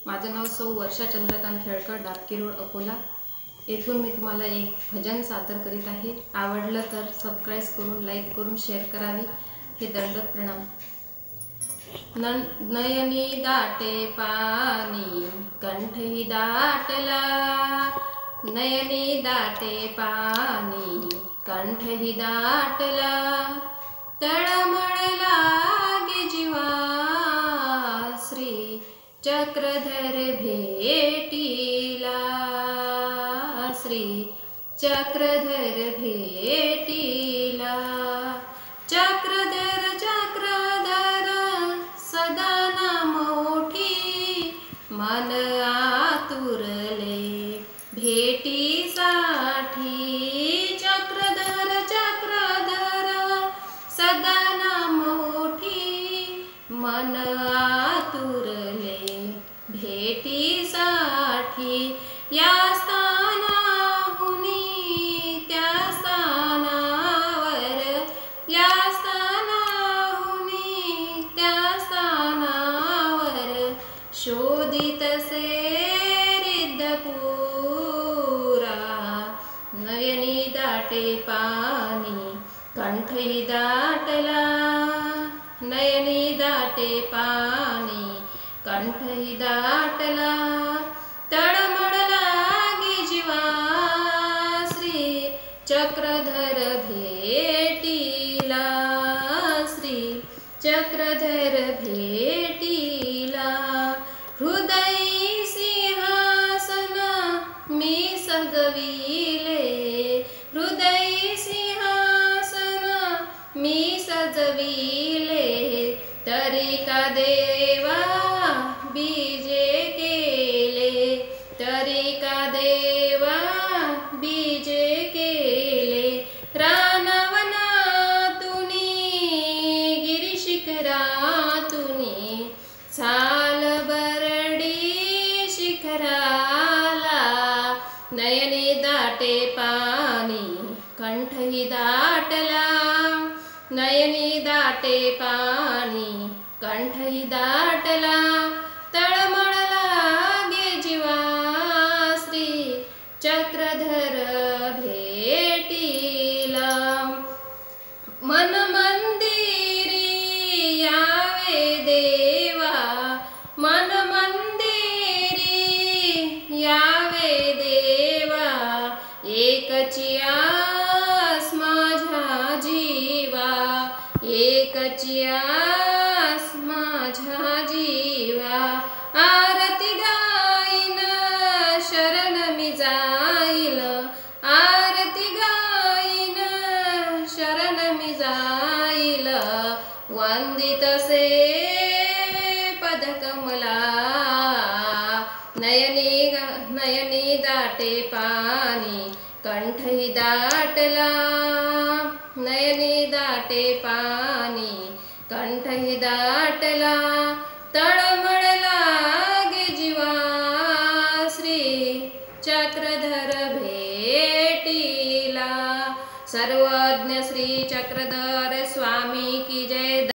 माझं नाव सौ वर्षा चंद्रकांत खेळकर, डाबकी रोड, अकोला येथून मी तुम्हाला एक भजन सादर करीत आहे। आवडलं तर सबस्क्राइब करून, लाईक करून, शेअर करावी। हे दंडवत प्रणाम। नयनी दाटे पाणी कंठही दाटला, नयनी दाटे पाणी कंठही दाटला, तळमळ लागे जीवा श्री चक्रधर भेटीला, श्री चक्रधर भेटीला। चक्रधर चक्रधर सदा ना मोठी, मन आतुरले भेटीसाठी। चक्रधर चक्रधर सदा ना मोठी, मन आतुरले भेटीसाठी। या स्थानाहुनी त्या स्थानावर, या स्थानाहुनी त्या स्थानावर, शोधित से रिद्धपुरा। नयनी दाटे पाणी कंठही दाटला, नयनी दाटे पाणी कंठही दाटला, तळमळ लागे जीवा श्री चक्रधर भेटीला, श्री चक्रधर भेटीला। हृदय सिंहासन मी सजविले, हृदय सिंहासन मी सजविले, तरी का देवा बीजे केले, तरी का देवा बीजे केले। रानवनातुनी गिरिशिखरातुनी, साल बरडी शिखराला, नयनी दाटे पाणी कंठही दाटला, नयनी दाटे पाणी कंठही दाटला, तळमळ लागे जीवा श्री चक्रधर भेटीला। मन मंदिरी यावे देवा, मन मंदिरी यावे देवा, एकची आस माझ्या जीवा, एकची आस माझ्या जीवा। आरती गाईन शरण मी जाईल, आरती गाईन शरण मी जाईल, वंदित से पदकमला। नयनी दाटे पाणी कंठही दाटला, नयनी दाटे पाणी कंठही दाटला, तळमळ लागे जीवा श्री चक्रधर भेटीला। सर्वज्ञ श्री चक्रधर